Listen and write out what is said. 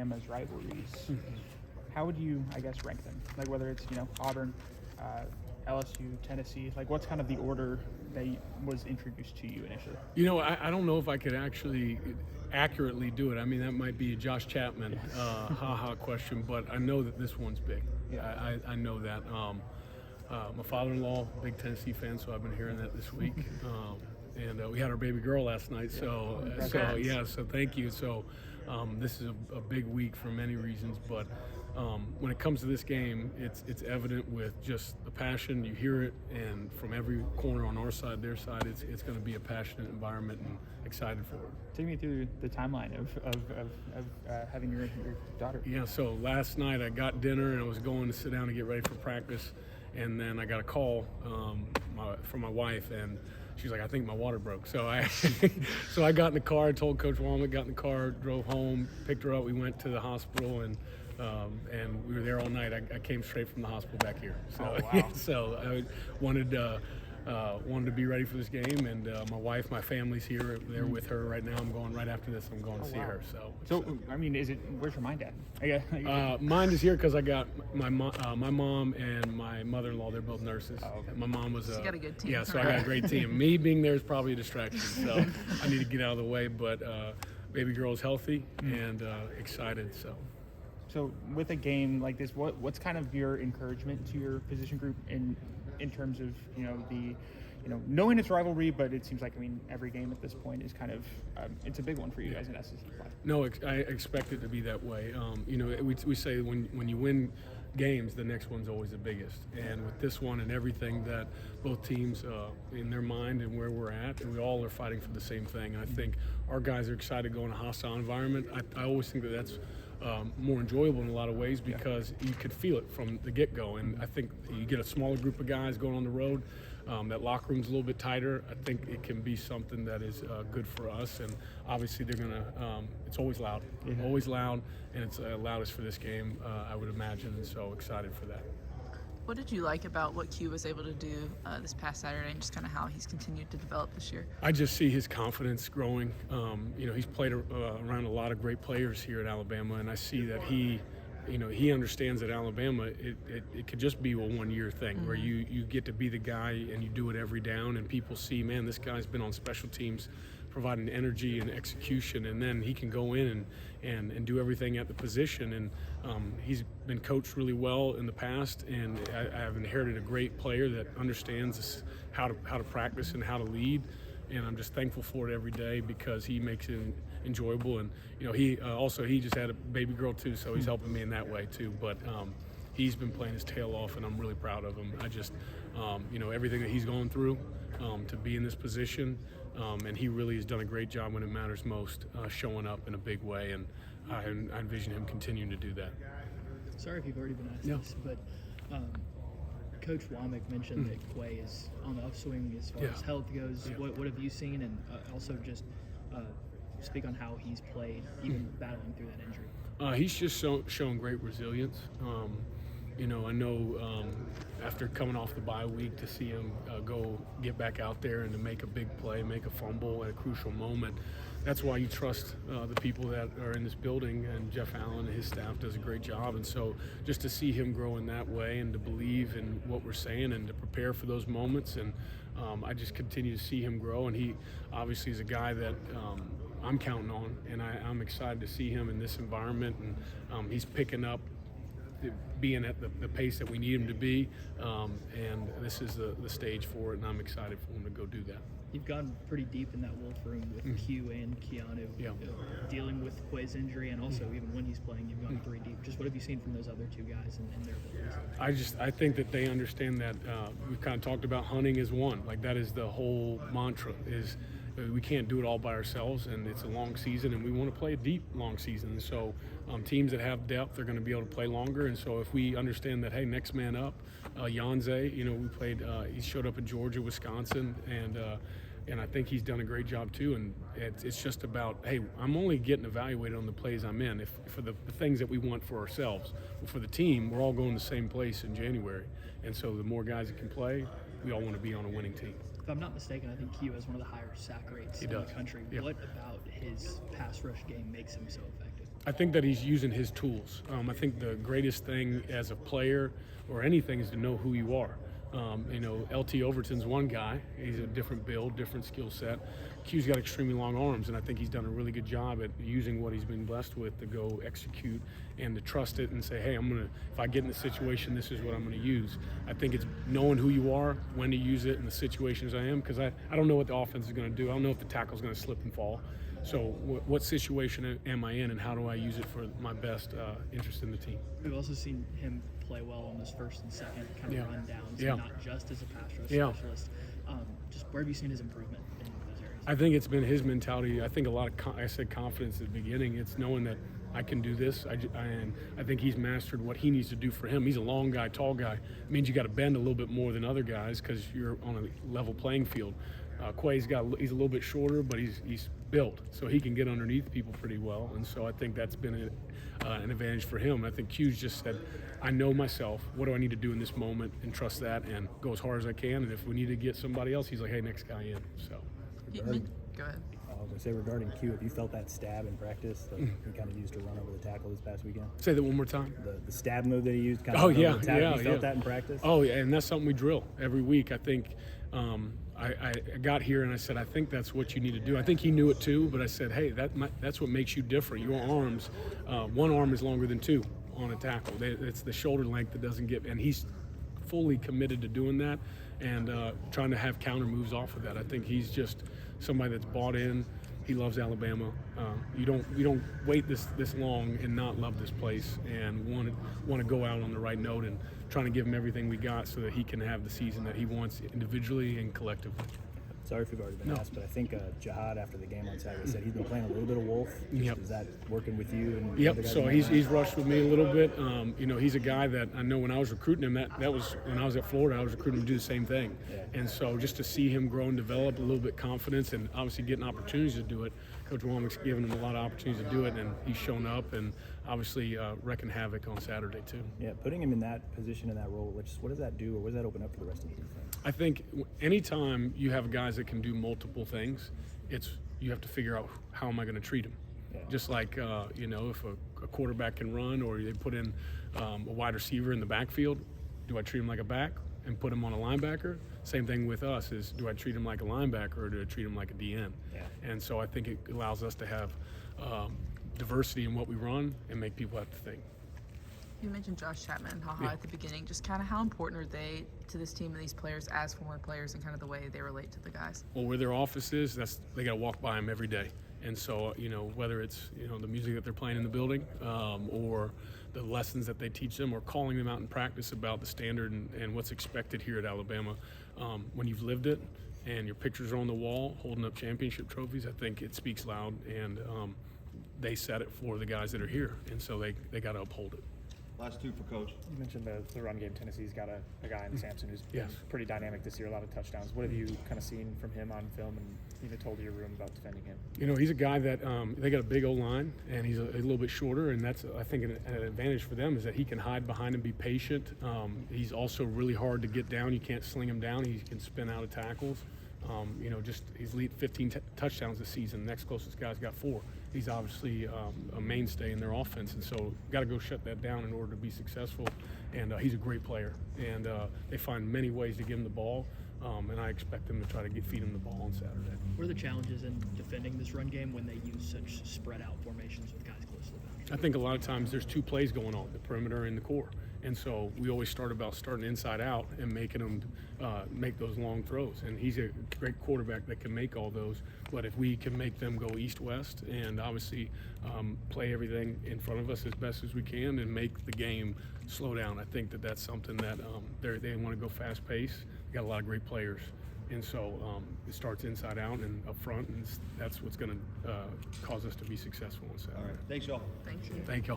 Alabama's rivalries. How would you, I guess, rank them? Like whether it's, Auburn, LSU, Tennessee, like what's kind of the order that was introduced to you initially? I don't know if I could actually accurately do it. I mean, that might be a Josh Chapman question, but I know that this one's big. Yeah. I know that. My father-in-law, big Tennessee fan, so I've been hearing that this week. And we had our baby girl last night, so thank you. So this is a big week for many reasons, but when it comes to this game, it's evident with just the passion. You hear it, and from every corner on our side, their side, it's going to be a passionate environment, and excited for it. Take me through the timeline of having your daughter. Yeah, so last night I got dinner and I was going to sit down and get ready for practice, and then I got a call from my wife, and she's like, I think my water broke. So I got in the car, told Coach Womack, got in the car, drove home, picked her up. We went to the hospital, and we were there all night. I came straight from the hospital back here. So, oh, wow. So I wanted to be ready for this game, and my wife, my family's here. They're with her right now. I'm going right after this. I'm going to see her. So I mean, where's your mind at? Mine is here because I got my mom and my mother-in-law. They're both nurses. Oh, okay. My mom was. So you got a good team. Yeah, so I got a great team. Me being there is probably a distraction, so I need to get out of the way. But baby girl's healthy and excited. So with a game like this, what's kind of your encouragement to your position group in terms of knowing it's rivalry, but it seems like every game at this point is kind of it's a big one for you guys in SEC play. No, I expect it to be that way. We say when you win games, the next one's always the biggest. And with this one and everything that both teams in their mind and where we're at, and we all are fighting for the same thing. And I think our guys are excited to go in a hostile environment. I always think that's more enjoyable in a lot of ways because you could feel it from the get-go. And I think you get a smaller group of guys going on the road. That locker room's a little bit tighter. I think it can be something that is good for us. And obviously they're going to it's always loud. Always loud, and it's loudest for this game, I would imagine, and so excited for that. What did you like about what Quay was able to do this past Saturday, and just kind of how he's continued to develop this year? I just see his confidence growing. He's played around a lot of great players here at Alabama, and I see that he understands that Alabama, it could just be a one-year thing where you get to be the guy and you do it every down, and people see, man, this guy's been on special teams providing energy and execution, and then he can go in and do everything at the position. And he's been coached really well in the past, and I have inherited a great player that understands how to practice and how to lead. And I'm just thankful for it every day because he makes it enjoyable. And he just had a baby girl too, so he's helping me in that way too. But he's been playing his tail off, and I'm really proud of him. I just everything that he's going through to be in this position, and he really has done a great job when it matters most, showing up in a big way. And I envision him continuing to do that. Sorry if you've already been asked this, but Coach Womack mentioned that Quay is on the upswing as far as health goes. Yeah. What have you seen, and also just speak on how he's played, even battling through that injury? He's just shown great resilience. I know after coming off the bye week, to see him go get back out there and to make a big play, make a fumble at a crucial moment, that's why you trust the people that are in this building, and Jeff Allen and his staff does a great job. And so just to see him grow in that way and to believe in what we're saying and to prepare for those moments, and I just continue to see him grow. And he obviously is a guy that I'm counting on, and I'm excited to see him in this environment, and he's picking up being at the pace that we need him to be, and this is the stage for it, and I'm excited for him to go do that. You've gone pretty deep in that wolf room with Q and Keanu, dealing with Quay's injury, and also even when he's playing, you've gone 3 deep. Just what have you seen from those other 2 guys and their abilities? I think that they understand that we've kind of talked about hunting as one. Like, that is the whole mantra, is we can't do it all by ourselves, and it's a long season, and we want to play a deep, long season. And so teams that have depth are going to be able to play longer. And so if we understand that, hey, next man up, Yanze, we played, he showed up in Georgia, Wisconsin, and I think he's done a great job too. And it's just about, hey, I'm only getting evaluated on the plays I'm in. If for the things that we want for ourselves, for the team, we're all going the same place in January. And so the more guys that can play, we all want to be on a winning team. If I'm not mistaken, I think Q has one of the higher sack rates in the country. Yep. What about his pass rush game makes him so effective? I think that he's using his tools. I think the greatest thing as a player or anything is to know who you are. LT Overton's one guy. He's a different build, different skill set. Q's got extremely long arms, and I think he's done a really good job at using what he's been blessed with to go execute and to trust it and say, hey, if I get in this situation, this is what I'm going to use. I think it's knowing who you are, when to use it in the situations I am, because I don't know what the offense is going to do. I don't know if the tackle's going to slip and fall. So what situation am I in, and how do I use it for my best interest in the team? We've also seen him play well on those first and second kind of run downs, not just as a pass rush specialist. Just where have you seen his improvement in those areas? I think it's been his mentality. I think a lot of I said confidence at the beginning. It's knowing that I can do this. And I think he's mastered what he needs to do for him. He's a long guy, tall guy. It means you got to bend a little bit more than other guys because you're on a level playing field. Quay's he's a little bit shorter, but he's built, so he can get underneath people pretty well. And so I think that's been an advantage for him. I think Q's just said, I know myself. What do I need to do in this moment, and trust that, and go as hard as I can. And if we need to get somebody else, he's like, hey, next guy in. So. Go ahead. I was going to say, regarding Q, have you felt that stab in practice that he kind of used to run over the tackle this past weekend? Say that one more time. The stab move that he used, kind of over the tackle. You felt that in practice? Oh, yeah, and that's something we drill every week. I think I got here and I said, I think that's what you need to do. I think he knew it too, but I said, hey, that's what makes you different. Your arms, one arm is longer than two on a tackle. It's the shoulder length that doesn't get, and he's fully committed to doing that and trying to have counter moves off of that. I think he's just somebody that's bought in. He loves Alabama. You don't wait this long and not love this place and want to go out on the right note and trying to give him everything we got so that he can have the season that he wants individually and collectively. Sorry if you've already been asked, but I think Jihad after the game on Saturday said he's been playing a little bit of Wolf. Is that working with you? And yep. So he's rushed with me a little bit. He's a guy that I know when I was recruiting him, that was when I was at Florida, I was recruiting him to do the same thing. Yeah. And so just to see him grow and develop a little bit confidence and obviously getting opportunities to do it, Coach Womack's given him a lot of opportunities to do it, and he's shown up and obviously wrecking havoc on Saturday too. Yeah, putting him in that position, in that role, what does that do, or what does that open up for the rest of the defense? I think anytime you have guys that can do multiple things, you have to figure out how am I going to treat them. Yeah. Just like if a quarterback can run, or they put in a wide receiver in the backfield, do I treat him like a back and put him on a linebacker? Same thing with us is, do I treat him like a linebacker or do I treat him like a DN? Yeah. And so I think it allows us to have diversity in what we run and make people have to think. You mentioned Josh Chapman and HaHa at the beginning. Just kind of how important are they to this team and these players as former players, and kind of the way they relate to the guys? Well, where their office is, they got to walk by them every day. And so, whether it's, the music that they're playing in the building or the lessons that they teach them, or calling them out in practice about the standard and what's expected here at Alabama, when you've lived it and your pictures are on the wall holding up championship trophies, I think it speaks loud, and they set it for the guys that are here. And so they got to uphold it. Last two for Coach. You mentioned the run game. Tennessee's got a guy in Sampson who's been pretty dynamic this year, a lot of touchdowns. What have you kind of seen from him on film and told your room about defending him? He's a guy that they got a big O-line, and he's a little bit shorter, and that's, I think, an advantage for them is that he can hide behind and be patient. He's also really hard to get down. You can't sling him down. He can spin out of tackles. He's lead 15 touchdowns this season. The next closest guy's got 4. He's obviously a mainstay in their offense, and so got to go shut that down in order to be successful. And he's a great player, and they find many ways to give him the ball, and I expect them to try to feed him the ball on Saturday. What are the challenges in defending this run game when they use such spread out formations with guys close to the boundary? I think a lot of times there's 2 plays going on, the perimeter and the core. And so we always starting inside out and making them make those long throws. And he's a great quarterback that can make all those. But if we can make them go east-west and obviously play everything in front of us as best as we can and make the game slow down, I think that's something that they want to go fast-paced. They got a lot of great players. And so it starts inside out and up front, and that's what's going to cause us to be successful on Saturday. All right. Thanks, y'all. Thank you. Thank y'all.